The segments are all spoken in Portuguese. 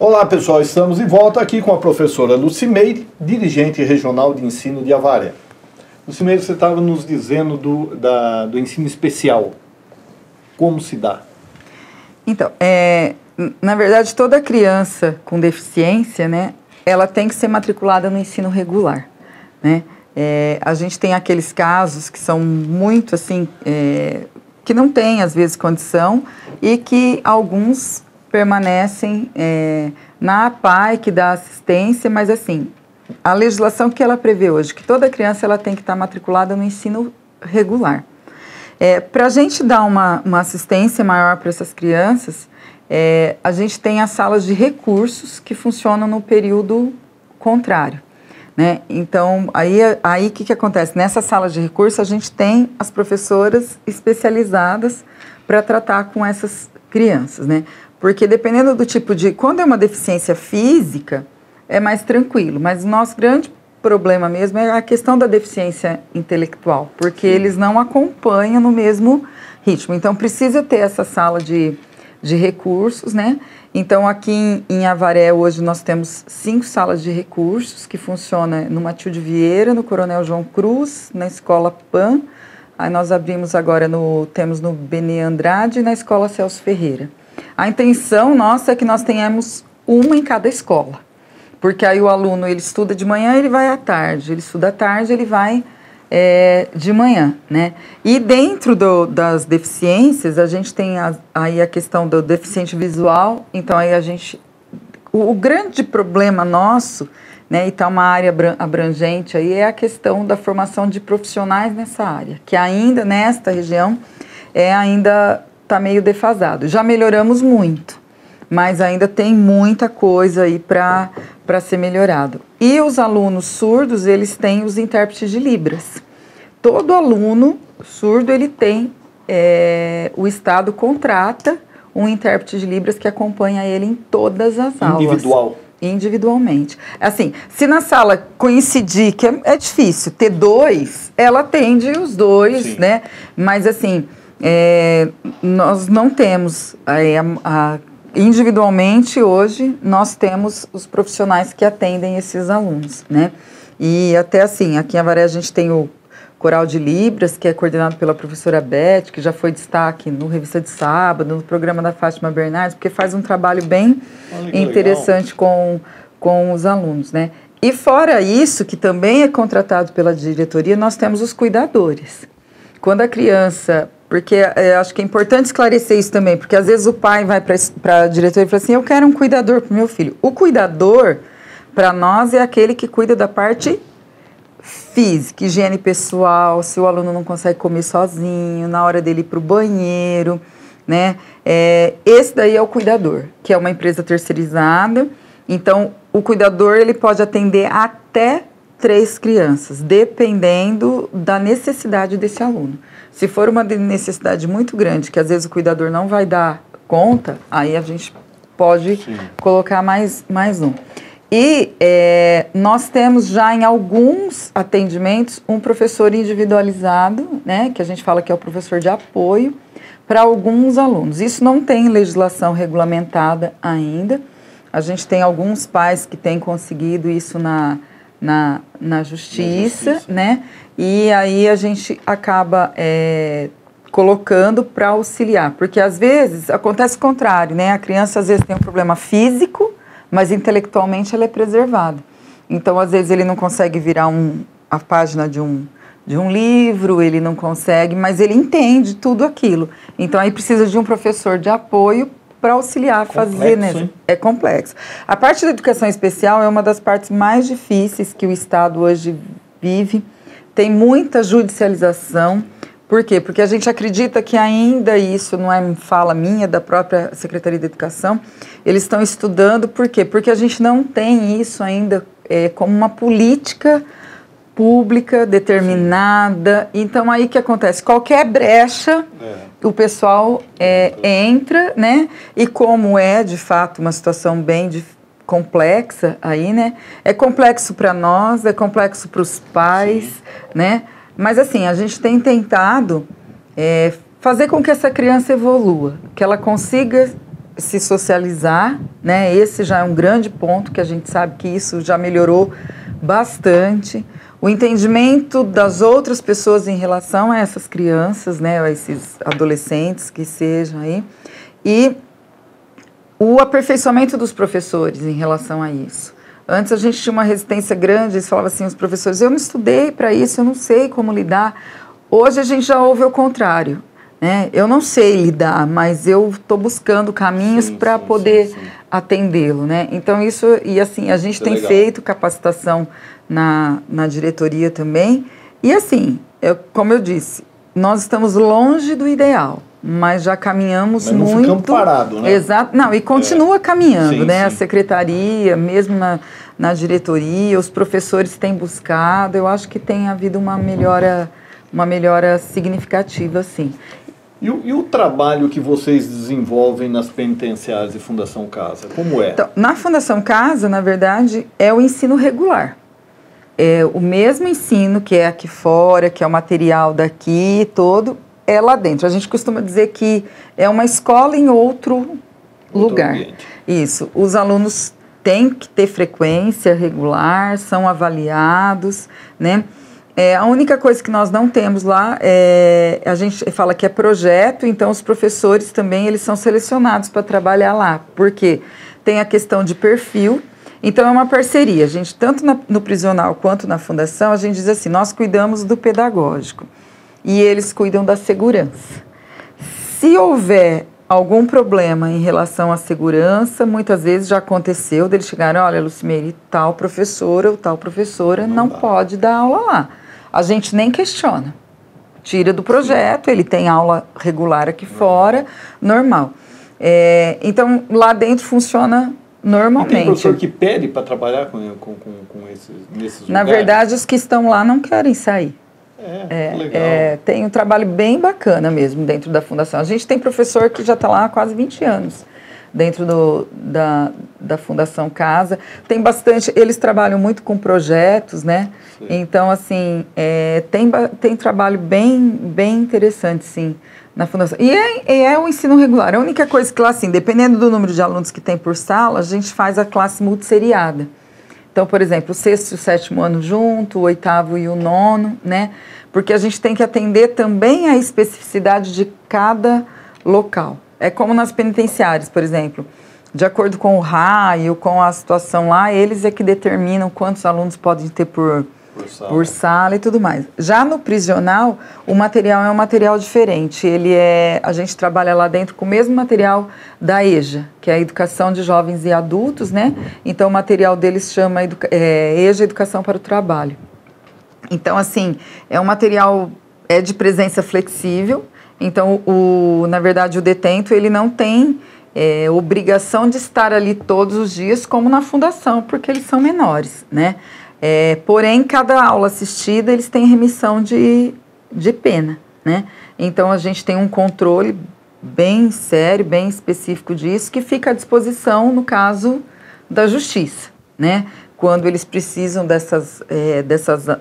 Olá pessoal, estamos de volta aqui com a professora Lucimeire, dirigente regional de ensino de Avaré. Lucimeire, você estava nos dizendo do ensino especial. Como se dá? Então, na verdade, toda criança com deficiência, né, ela tem que ser matriculada no ensino regular, né? A gente tem aqueles casos que são muito assim, que não tem às vezes condição e que alguns permanecem na APAE, que dá assistência, mas assim, a legislação que ela prevê hoje, que toda criança ela tem que estar matriculada no ensino regular. Para a gente dar uma assistência maior para essas crianças, a gente tem as salas de recursos que funcionam no período contrário, né? Então, aí o que acontece? Nessa sala de recursos, a gente tem as professoras especializadas para tratar com essas crianças, né? Porque dependendo do tipo de... Quando é uma deficiência física, é mais tranquilo, mas o nosso grande problema mesmo é a questão da deficiência intelectual, porque eles não acompanham no mesmo ritmo. Então, precisa ter essa sala de recursos, né? Então, aqui em Avaré, hoje, nós temos 5 salas de recursos que funcionam no Matilde Vieira, no Coronel João Cruz, na Escola PAN. Aí nós abrimos agora, temos no Benê Andrade e na Escola Celso Ferreira. A intenção nossa é que nós tenhamos uma em cada escola, porque aí o aluno, ele estuda de manhã, ele vai à tarde, ele estuda à tarde, ele vai de manhã, né? E dentro das deficiências, a gente tem aí a questão do deficiente visual, então aí o grande problema nosso, né, e está uma área abrangente aí, é a questão da formação de profissionais nessa área, que ainda nesta região ainda está meio defasado. Já melhoramos muito, mas ainda tem muita coisa aí para ser melhorado. E os alunos surdos, eles têm os intérpretes de Libras. Todo aluno surdo, ele tem, o Estado contrata um intérprete de Libras que acompanha ele em todas as aulas. Individualmente. Assim, se na sala coincidir, que é difícil, ter 2, ela atende os 2, sim, né? Mas assim, nós não temos, individualmente hoje, nós temos os profissionais que atendem esses alunos, né? E até assim, aqui em Avaré a gente tem o Coral de Libras, que é coordenado pela professora Beth, que já foi destaque no Revista de Sábado, no programa da Fátima Bernardes, porque faz um trabalho bem interessante com os alunos, né? E fora isso, que também é contratado pela diretoria, nós temos os cuidadores. Quando a criança... Porque acho que é importante esclarecer isso também, porque às vezes o pai vai para a diretoria e fala assim, eu quero um cuidador para o meu filho. O cuidador, para nós, é aquele que cuida da parte física, higiene pessoal, se o aluno não consegue comer sozinho, na hora dele ir para o banheiro, né? Esse daí é o cuidador, que é uma empresa terceirizada. Então, o cuidador, ele pode atender até 3 crianças, dependendo da necessidade desse aluno. Se for uma necessidade muito grande, que às vezes o cuidador não vai dar conta, aí a gente pode, sim, colocar mais um. E nós temos já em alguns atendimentos um professor individualizado, né, que a gente fala que é o professor de apoio, para alguns alunos. Isso não tem legislação regulamentada ainda. A gente tem alguns pais que têm conseguido isso na justiça, né? E aí a gente acaba colocando para auxiliar, porque às vezes acontece o contrário, né? A criança às vezes tem um problema físico, mas intelectualmente ela é preservada. Então, às vezes ele não consegue virar a página de um livro, ele não consegue, mas ele entende tudo aquilo. Então, aí precisa de um professor de apoio para auxiliar a fazer, né? É complexo. A parte da educação especial é uma das partes mais difíceis que o Estado hoje vive. Tem muita judicialização. Por quê? Porque a gente acredita que ainda isso não é fala minha, da própria Secretaria de Educação. Eles estão estudando, por quê? Porque a gente não tem isso ainda como uma política pública determinada. Sim. Então, aí o que acontece? Qualquer brecha, o pessoal entra, né? E como de fato, uma situação bem complexa aí, né? É complexo para nós, é complexo para os pais, sim, né? Mas, assim, a gente tem tentado fazer com que essa criança evolua, que ela consiga se socializar, né? Esse já é um grande ponto, que a gente sabe que isso já melhorou bastante. O entendimento das outras pessoas em relação a essas crianças, né? A esses adolescentes que sejam aí. E o aperfeiçoamento dos professores em relação a isso. Antes a gente tinha uma resistência grande, eles falavam assim, os professores, eu não estudei para isso, eu não sei como lidar. Hoje a gente já ouve o contrário, né? Eu não sei lidar, mas eu estou buscando caminhos para poder atendê-lo, né? Então isso, e assim, a gente tem feito capacitação na diretoria também, e assim, como eu disse, nós estamos longe do ideal, mas já caminhamos muito. Mas não ficamos parados, né? Exato. Não, e continua caminhando, né? Sim. A secretaria, mesmo na diretoria, os professores têm buscado, eu acho que tem havido uma melhora significativa, sim. E o trabalho que vocês desenvolvem nas penitenciárias e Fundação Casa, como é? Então, na Fundação Casa, na verdade, é o ensino regular. É o mesmo ensino que é aqui fora, que é o material daqui todo, é lá dentro. A gente costuma dizer que é uma escola em outro lugar. Ambiente. Isso. Os alunos têm que ter frequência regular, são avaliados, né? A única coisa que nós não temos lá a gente fala que é projeto, então os professores também eles são selecionados para trabalhar lá, porque tem a questão de perfil, então é uma parceria. A gente, tanto no prisional quanto na fundação, a gente diz assim, nós cuidamos do pedagógico e eles cuidam da segurança. Se houver algum problema em relação à segurança, muitas vezes já aconteceu deles chegarem, olha, Lucimeire, tal professora ou tal professora não pode dar aula lá. A gente nem questiona. Tira do projeto, ele tem aula regular aqui fora, normal. Então, lá dentro funciona normalmente. E tem professor que pede para trabalhar nesses lugares? Na verdade, os que estão lá não querem sair. Legal. Tem um trabalho bem bacana mesmo dentro da fundação. A gente tem professor que já está lá há quase 20 anos dentro da Fundação Casa. Tem bastante, eles trabalham muito com projetos, né? Sim. Então, assim, tem trabalho bem interessante, sim, na Fundação. E é o ensino regular. A única coisa que lá, assim, dependendo do número de alunos que tem por sala, a gente faz a classe multisseriada. Então, por exemplo, o 6º e o 7º ano junto, o 8º e o 9º, né? Porque a gente tem que atender também a especificidade de cada local. É como nas penitenciárias, por exemplo. De acordo com o raio, com a situação lá, eles é que determinam quantos alunos podem ter por sala e tudo mais. Já no prisional, o material é um material diferente. A gente trabalha lá dentro com o mesmo material da EJA, que é a Educação de Jovens e Adultos, né? Então, o material deles chama EJA Educação para o Trabalho. Então, assim, é um material de presença flexível. Então, na verdade, o detento, ele não tem obrigação de estar ali todos os dias, como na fundação, porque eles são menores, né? Porém, cada aula assistida, eles têm remissão de pena, né? Então, a gente tem um controle bem sério, bem específico disso, que fica à disposição no caso da justiça, né? Quando eles precisam dessas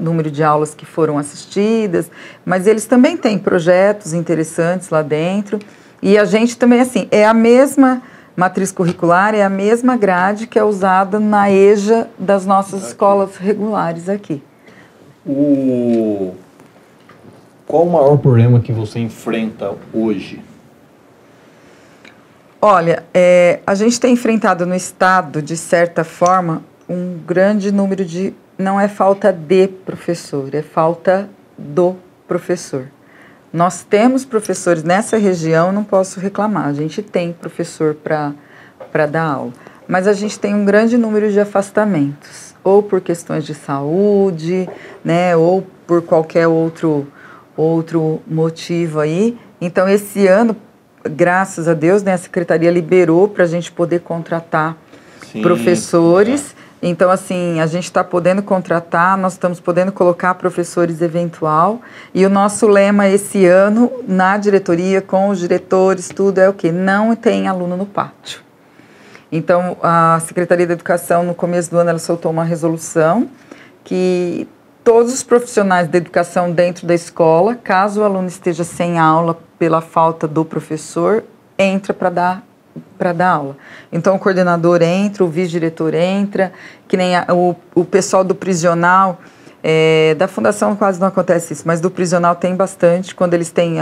número de aulas que foram assistidas, mas eles também têm projetos interessantes lá dentro, e a gente também, assim, é a mesma matriz curricular, é a mesma grade que é usada na EJA das nossas escolas regulares aqui. Qual o maior problema que você enfrenta hoje? Olha, a gente tem enfrentado no Estado, de certa forma, um grande número de... Não é falta de professor, é falta do professor. Nós temos professores nessa região, não posso reclamar, a gente tem professor para dar aula, mas a gente tem um grande número de afastamentos, ou por questões de saúde, né, ou por qualquer outro motivo aí. Então, esse ano, graças a Deus, né, a Secretaria liberou para a gente poder contratar professores. Então, assim, a gente está podendo contratar, nós estamos podendo colocar professores eventual, e o nosso lema esse ano, na diretoria, com os diretores, tudo é o quê? Não tem aluno no pátio. Então, a Secretaria da Educação, no começo do ano, ela soltou uma resolução que todos os profissionais da educação dentro da escola, caso o aluno esteja sem aula pela falta do professor, entra para dar para dar aula. Então o coordenador entra, o vice-diretor entra, que nem o pessoal do prisional, da fundação quase não acontece isso, mas do prisional tem bastante, quando eles têm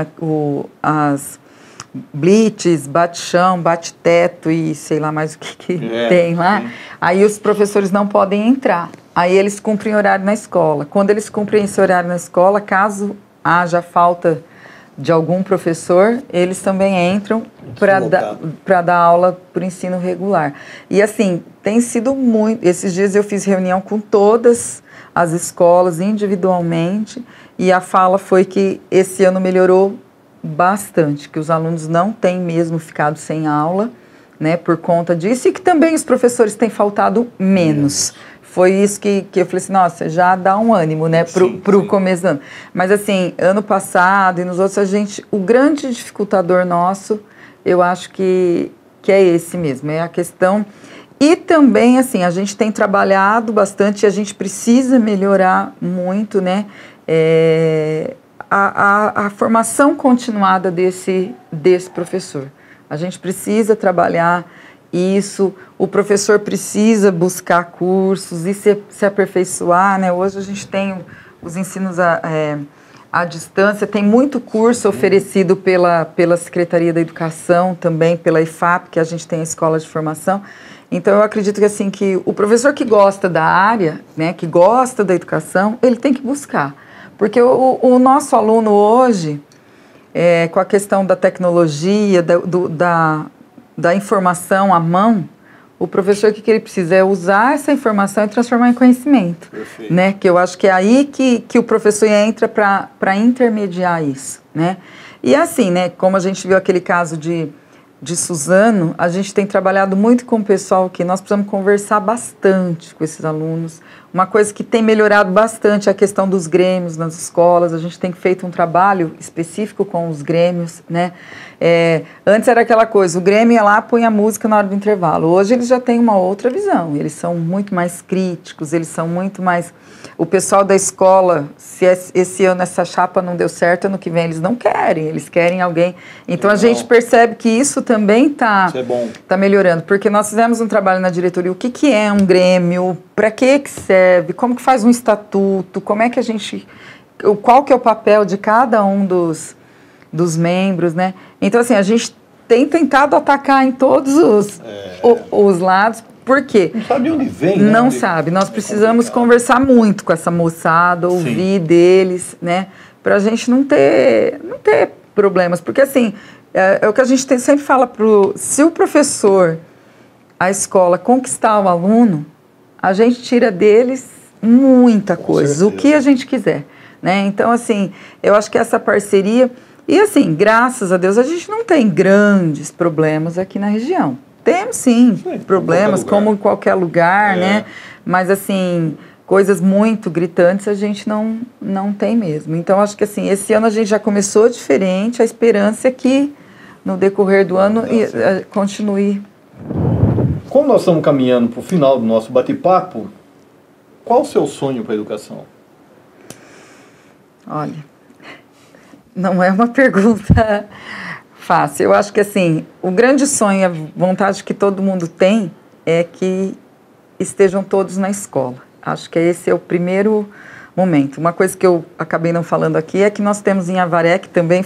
as blitz, bate-chão, bate-teto e sei lá mais o que tem lá, sim. Aí os professores não podem entrar, aí eles cumprem horário na escola. Quando eles cumprem esse horário na escola, caso haja falta de algum professor, eles também entram para dar aula por ensino regular. E assim, tem sido muito... Esses dias eu fiz reunião com todas as escolas individualmente e a fala foi que esse ano melhorou bastante, que os alunos não têm mesmo ficado sem aula, né, por conta disso, e que também os professores têm faltado menos. Foi isso que eu falei assim, nossa, já dá um ânimo, né, pro começo do ano. Mas assim, ano passado e nos outros, o grande dificultador nosso, eu acho que é esse mesmo, é a questão. E também, assim, a gente tem trabalhado bastante e a gente precisa melhorar muito, né, a formação continuada desse professor. A gente precisa trabalhar isso, o professor precisa buscar cursos e se aperfeiçoar, né? Hoje a gente tem os ensinos à distância, tem muito curso oferecido pela Secretaria da Educação, também pela IFAP, que a gente tem a Escola de Formação. Então eu acredito que, assim, que o professor que gosta da área, né, que gosta da educação, ele tem que buscar. Porque o nosso aluno hoje, com a questão da tecnologia, da informação à mão, o professor, o que ele precisa é usar essa informação e transformar em conhecimento. Perfeito. Né? Que eu acho que é aí que o professor entra para intermediar isso. Né? E assim, né, como a gente viu aquele caso de Suzano, a gente tem trabalhado muito com o pessoal que nós precisamos conversar bastante com esses alunos. Uma coisa que tem melhorado bastante é a questão dos grêmios nas escolas. A gente tem feito um trabalho específico com os grêmios, né? Antes era aquela coisa, o grêmio ia lá, põe a música na hora do intervalo. Hoje eles já têm uma outra visão, eles são muito mais críticos, eles são muito mais... O pessoal da escola, se esse ano essa chapa não deu certo, ano que vem eles não querem, eles querem alguém. Então a gente percebe que isso também está melhorando, porque nós fizemos um trabalho na diretoria, o que é um grêmio, para que serve, como que faz um estatuto, como é que a gente... Qual que é o papel de cada um dos membros, né? Então, assim, a gente tem tentado atacar em todos os lados. Por quê? Não sabe de onde vem, né? Não sabe. Nós precisamos conversar muito com essa moçada, ouvir deles, né? Para a gente não ter problemas. Porque, assim, é o que a gente sempre fala, se o professor, a escola, conquistar o aluno, a gente tira deles muita coisa, o que a gente quiser, né? Então, assim, eu acho que essa parceria... E, assim, graças a Deus, a gente não tem grandes problemas aqui na região. Temos, sim, problemas, como em qualquer lugar, né? Mas, assim, coisas muito gritantes a gente não tem mesmo. Então, acho que, assim, esse ano a gente já começou diferente, a esperança é que, no decorrer do ano, continue. Como nós estamos caminhando para o final do nosso bate-papo, qual o seu sonho para a educação? Olha, não é uma pergunta... fácil. Eu acho que, assim, o grande sonho, a vontade que todo mundo tem é que estejam todos na escola. Acho que esse é o primeiro momento. Uma coisa que eu acabei não falando aqui é que nós temos em Avaré, que também,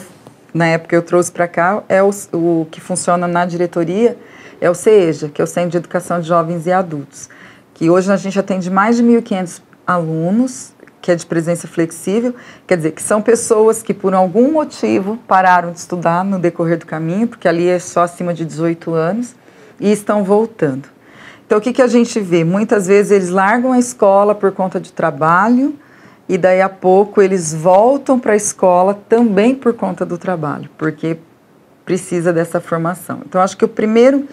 na época eu trouxe para cá, é o que funciona na diretoria, é o CEJA, que é o Centro de Educação de Jovens e Adultos, que hoje a gente atende mais de 1.500 alunos, que é de presença flexível, quer dizer, que são pessoas que por algum motivo pararam de estudar no decorrer do caminho, porque ali é só acima de 18 anos, e estão voltando. Então, o que a gente vê? Muitas vezes eles largam a escola por conta de trabalho, e daí a pouco eles voltam para a escola também por conta do trabalho, porque precisa dessa formação. Então, acho que o primeiro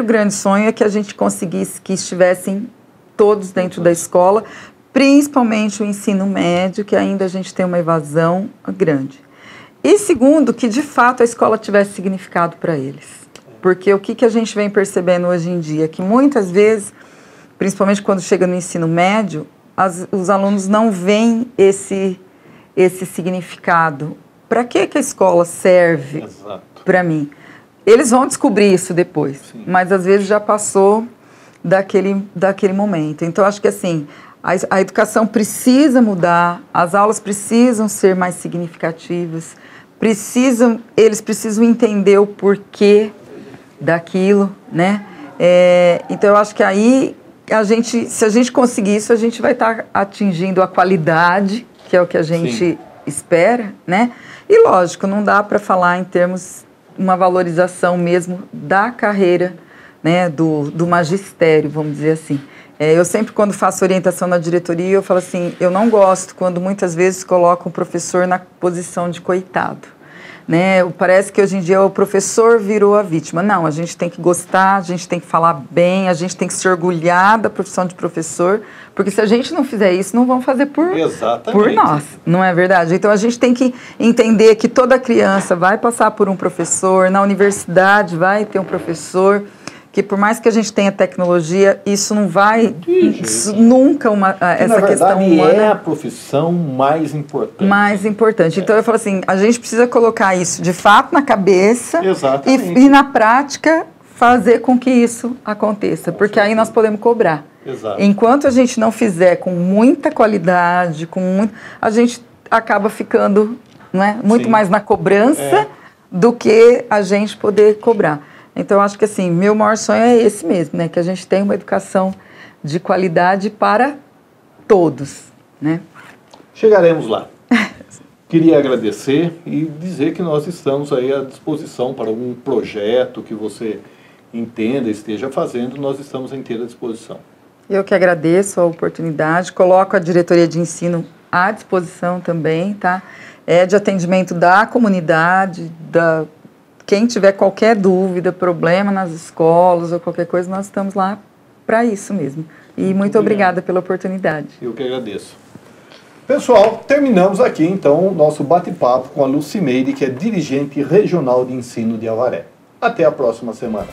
grande sonho é que a gente conseguisse que estivessem todos dentro da escola, principalmente o ensino médio, que ainda a gente tem uma evasão grande. E segundo, que de fato a escola tivesse significado para eles. Porque o que a gente vem percebendo hoje em dia? Que muitas vezes, principalmente quando chega no ensino médio, os alunos não veem esse significado. Para que a escola serve para mim? Eles vão descobrir isso depois, Sim. mas às vezes já passou daquele momento. Então, acho que assim, a educação precisa mudar, as aulas precisam ser mais significativas, eles precisam entender o porquê daquilo, né? Então, eu acho que aí, se a gente conseguir isso, a gente vai estar atingindo a qualidade, que é o que a gente Sim. espera, né? E, lógico, não dá para falar em termos uma valorização mesmo da carreira, né, do magistério, vamos dizer assim. Eu sempre, quando faço orientação na diretoria, eu falo assim, eu não gosto quando muitas vezes colocam o professor na posição de coitado. Né? Parece que hoje em dia o professor virou a vítima. Não, a gente tem que gostar, a gente tem que falar bem, a gente tem que se orgulhar da profissão de professor, porque se a gente não fizer isso, não vão fazer por nós, não é verdade? Então a gente tem que entender que toda criança vai passar por um professor, na universidade vai ter um professor, que por mais que a gente tenha tecnologia, isso não vai nunca essa questão humana é a profissão mais importante. Mais importante. Então eu falo assim, a gente precisa colocar isso de fato na cabeça e na prática fazer com que isso aconteça, porque aí nós podemos cobrar. Exato. Enquanto a gente não fizer com muita qualidade, a gente acaba ficando, não é, muito mais na cobrança do que a gente poder cobrar. Então, acho que assim, meu maior sonho é esse mesmo, né? Que a gente tenha uma educação de qualidade para todos, né? Chegaremos lá. Queria agradecer e dizer que nós estamos aí à disposição para algum projeto que você entenda, esteja fazendo, nós estamos à inteira disposição. Eu que agradeço a oportunidade, coloco a diretoria de ensino à disposição também, tá? De atendimento da comunidade, quem tiver qualquer dúvida, problema nas escolas ou qualquer coisa, nós estamos lá para isso mesmo. E muito obrigada pela oportunidade. Eu que agradeço. Pessoal, terminamos aqui então o nosso bate-papo com a Lucimeire, que é dirigente regional de ensino de Avaré. Até a próxima semana.